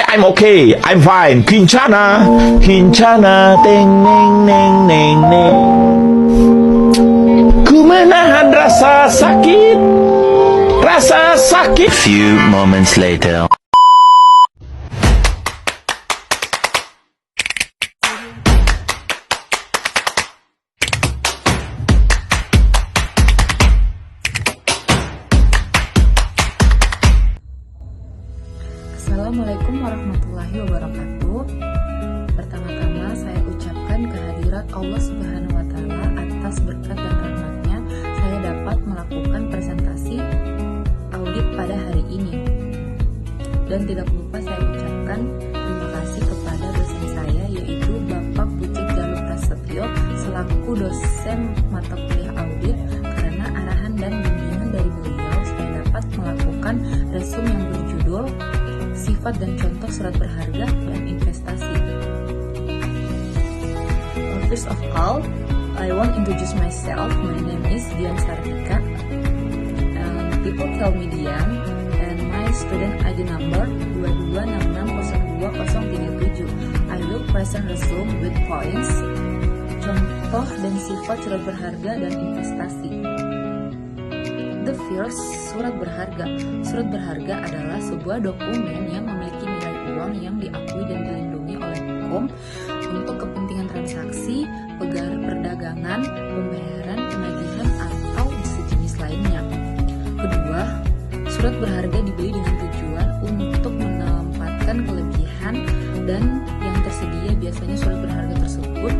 I'm okay, I'm fine. Kincana, kincana, teng neng neng neng neng. Ku menahan rasa sakit, rasa sakit. Few moments later. Assalamualaikum warahmatullahi wabarakatuh. Pertama-tama saya ucapkan kehadirat Allah Subhanahu wa Ta'ala atas berkat dan rahmatnya saya dapat melakukan presentasi audit pada hari ini. Dan tidak lupa saya ucapkan terima kasih kepada dosen saya, yaitu Bapak Bucik Jaluk Prasetyo selaku dosen mata kuliah audit, karena arahan dan bimbingan dari beliau saya dapat melakukan resume yang berjudul Sifat dan Contoh Surat Berharga dan Investasi. First of all, I want to introduce myself. My name is Dian Sartika. People call me Dian, and my student ID number 22660237. I will present resume with points, contoh dan sifat surat berharga dan investasi. The first, surat berharga. Surat berharga adalah sebuah dokumen yang memiliki nilai uang yang diakui dan dilindungi oleh hukum untuk kepentingan transaksi, perdagangan, pembayaran, penagihan, atau sejenis lainnya. Kedua, surat berharga dibeli dengan tujuan untuk menempatkan kelebihan dan yang tersedia. Biasanya surat berharga tersebut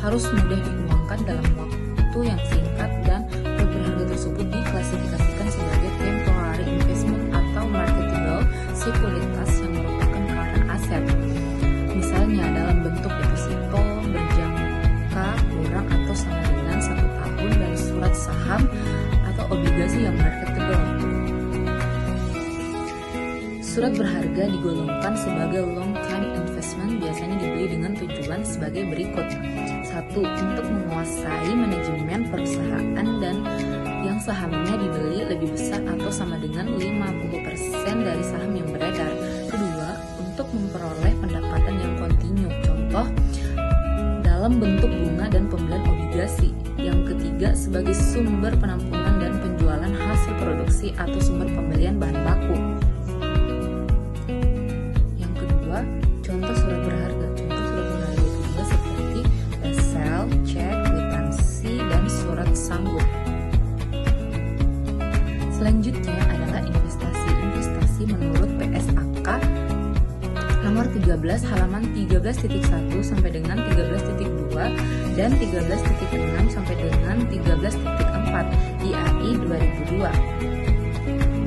harus mudah diuangkan dalam waktu yang singkat, dan surat berharga tersebut diklasifikasikan sebagai temporary investment atau marketable sekuritas yang merupakan current aset. Misalnya dalam bentuk deposito berjangka kurang atau sama dengan 1 tahun, dan surat saham atau obligasi yang marketable. Surat berharga digolongkan sebagai long time investment, biasanya dibeli dengan tujuan sebagai berikut. 1. Untuk menguasai manajemen perusahaan dan yang sahamnya dibeli lebih besar atau sama dengan 50% dari saham yang beredar. Kedua, untuk memperoleh pendapatan yang kontinu, contoh dalam bentuk bunga dan pembelian obligasi. Yang ketiga, sebagai sumber penampungan dan penjualan hasil produksi atau sumber pembelian bahan baku. Yang kedua, contoh surat berharga. Contoh surat berharga itu juga seperti sell, cek, kwitansi, dan surat sanggup. Selanjutnya adalah investasi. Investasi menurut PSAK nomor 13 halaman 13.1 sampai dengan 13.2 dan 13.6 sampai dengan 13.4 IAI 2002.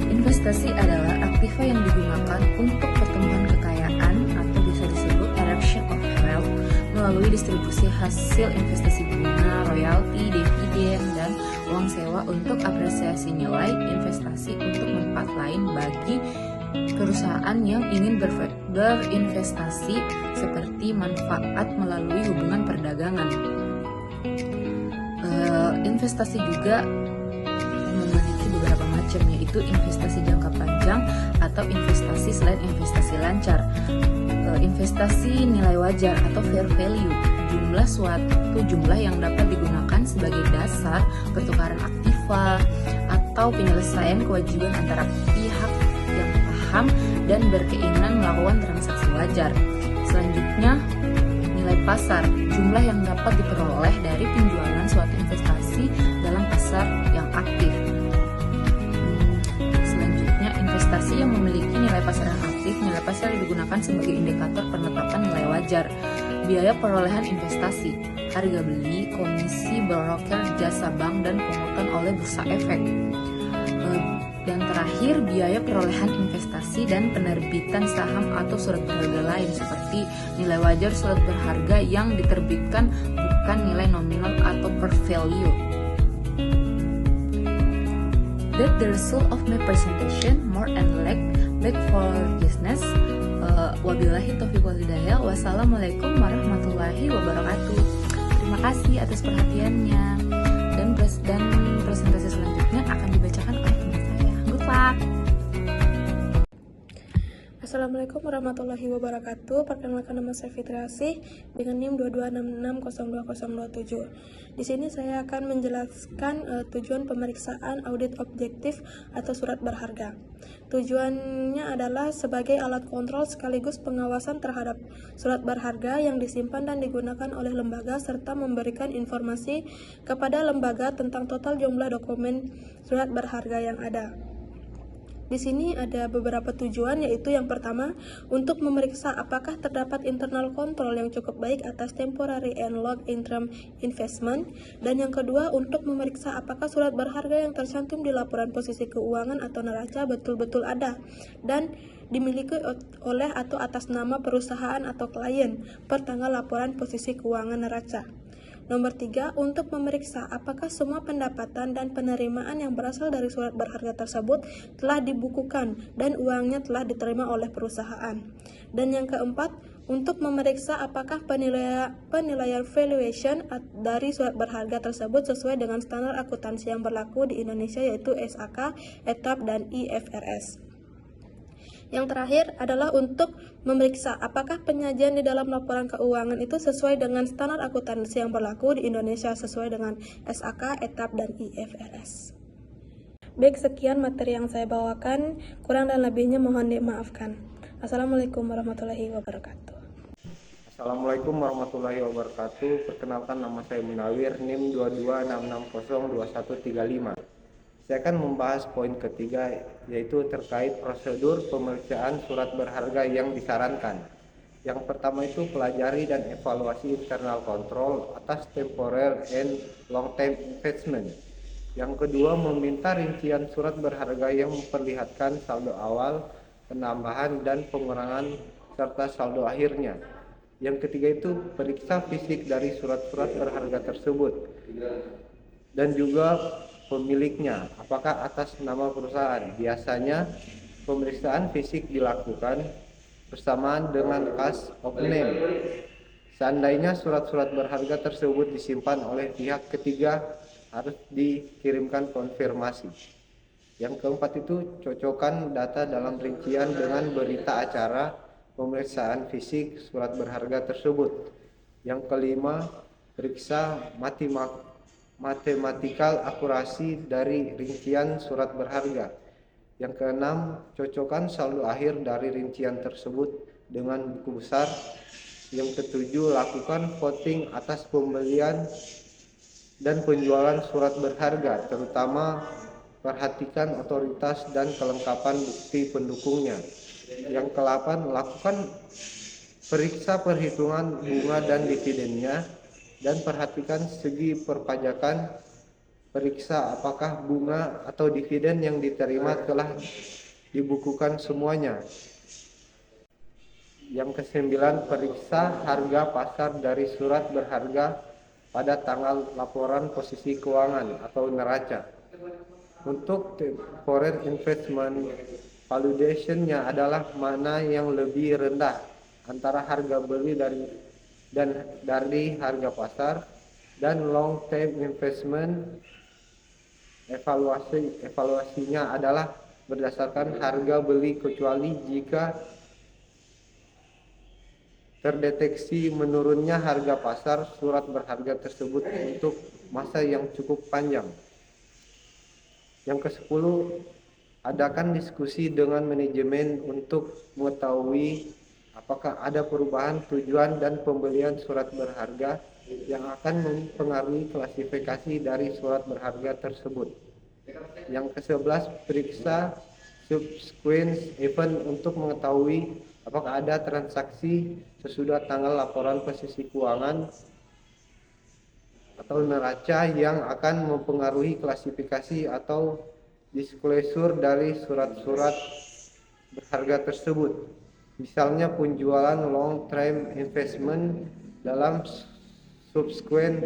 Investasi adalah aktiva yang digunakan untuk pertumbuhan kekayaan atau bisa disebut erection of wealth melalui distribusi hasil investasi bunga, royalti, dividen, dan uang sewa untuk apresiasi nilai investasi untuk manfaat lain bagi perusahaan yang ingin berinvestasi, seperti manfaat melalui hubungan perdagangan. Investasi juga memiliki beberapa macam, yaitu investasi jangka panjang atau investasi selain investasi lancar. Investasi nilai wajar atau fair value, suatu jumlah yang dapat digunakan sebagai dasar pertukaran aktiva atau penyelesaian kewajiban antara pihak yang paham dan berkeinginan melakukan transaksi wajar. Selanjutnya, nilai pasar, jumlah yang dapat diperoleh dari penjualan suatu investasi dalam pasar yang aktif. Selanjutnya, investasi yang memiliki nilai pasar yang aktif. Nilai pasar digunakan sebagai indikator penetapan nilai wajar. Biaya perolehan investasi, harga beli, komisi broker, jasa bank, dan pungutan oleh bursa efek. Dan terakhir, biaya perolehan investasi dan penerbitan saham atau surat berharga lain, seperti nilai wajar surat berharga yang diterbitkan bukan nilai nominal atau per value. That's the result of my presentation. More and like for business. Wabillahi taufiq wal hidayah. Wassalamualaikum warahmatullahi wabarakatuh. Terima kasih atas perhatiannya. Dan presentasi selanjutnya akan dibacakan oleh teman saya. Good luck. Assalamualaikum warahmatullahi wabarakatuh. Perkenalkan, nama saya Fitri Asih dengan NIM 2266020027. Di sini saya akan menjelaskan tujuan pemeriksaan audit objektif atau surat berharga. Tujuannya adalah sebagai alat kontrol sekaligus pengawasan terhadap surat berharga yang disimpan dan digunakan oleh lembaga serta memberikan informasi kepada lembaga tentang total jumlah dokumen surat berharga yang ada. Di sini ada beberapa tujuan, yaitu yang pertama, untuk memeriksa apakah terdapat internal control yang cukup baik atas temporary and long-term investment, dan yang kedua, untuk memeriksa apakah surat berharga yang tercantum di laporan posisi keuangan atau neraca betul-betul ada dan dimiliki oleh atau atas nama perusahaan atau klien per tanggal laporan posisi keuangan neraca. Nomor 3, untuk memeriksa apakah semua pendapatan dan penerimaan yang berasal dari surat berharga tersebut telah dibukukan dan uangnya telah diterima oleh perusahaan. Dan yang keempat, untuk memeriksa apakah penilaian valuation dari surat berharga tersebut sesuai dengan standar akuntansi yang berlaku di Indonesia, yaitu SAK, ETAP, dan IFRS. Yang terakhir adalah untuk memeriksa apakah penyajian di dalam laporan keuangan itu sesuai dengan standar akuntansi yang berlaku di Indonesia sesuai dengan SAK, ETAP, dan IFRS. Baik, sekian materi yang saya bawakan. Kurang dan lebihnya mohon dimaafkan. Assalamualaikum warahmatullahi wabarakatuh. Assalamualaikum warahmatullahi wabarakatuh. Perkenalkan, nama saya Munawir, NIM 2266021135. Saya akan membahas poin ketiga, yaitu terkait prosedur pemeriksaan surat berharga yang disarankan. Yang pertama itu pelajari dan evaluasi internal control atas temporary and long-term investment. Yang kedua, meminta rincian surat berharga yang memperlihatkan saldo awal, penambahan, dan pengurangan serta saldo akhirnya. Yang ketiga itu periksa fisik dari surat-surat berharga tersebut dan juga pemiliknya, apakah atas nama perusahaan. Biasanya pemeriksaan fisik dilakukan bersamaan dengan kas of name. Seandainya surat-surat berharga tersebut disimpan oleh pihak ketiga, harus dikirimkan konfirmasi. Yang keempat itu cocokkan data dalam rincian dengan berita acara pemeriksaan fisik surat berharga tersebut. Yang kelima, periksa matematikal akurasi dari rincian surat berharga. Yang keenam, cocokkan saldo akhir dari rincian tersebut dengan buku besar. Yang ketujuh, lakukan voting atas pembelian dan penjualan surat berharga, terutama perhatikan otoritas dan kelengkapan bukti pendukungnya. Yang ke-8, lakukan periksa perhitungan bunga dan dividennya dan perhatikan segi perpajakan. Periksa apakah bunga atau dividen yang diterima telah dibukukan semuanya. Yang ke-9, periksa harga pasar dari surat berharga pada tanggal laporan posisi keuangan atau neraca. Untuk foreign investment valuation-nya adalah mana yang lebih rendah antara harga beli dari harga pasar, dan long term investment evaluasinya adalah berdasarkan harga beli kecuali jika terdeteksi menurunnya harga pasar surat berharga tersebut untuk masa yang cukup panjang. Yang ke-10, adakan diskusi dengan manajemen untuk mengetahui apakah ada perubahan tujuan dan pembelian surat berharga yang akan mempengaruhi klasifikasi dari surat berharga tersebut. Yang ke-11, periksa subsequent event untuk mengetahui apakah ada transaksi sesudah tanggal laporan posisi keuangan atau neraca yang akan mempengaruhi klasifikasi atau disclosure dari surat-surat berharga tersebut. Misalnya penjualan long term investment dalam subsequent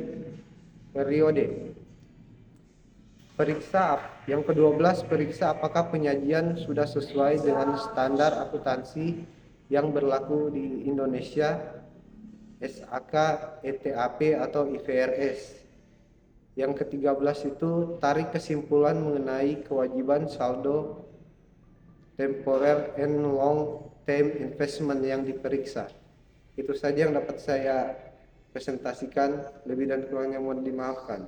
periode. Yang ke-12, periksa apakah penyajian sudah sesuai dengan standar akuntansi yang berlaku di Indonesia, SAK, ETAP, atau IFRS. Yang ke-13 itu tarik kesimpulan mengenai kewajiban saldo temporer and long term investment yang diperiksa. Itu saja yang dapat saya presentasikan, lebih dan kurangnya mohon dimaafkan.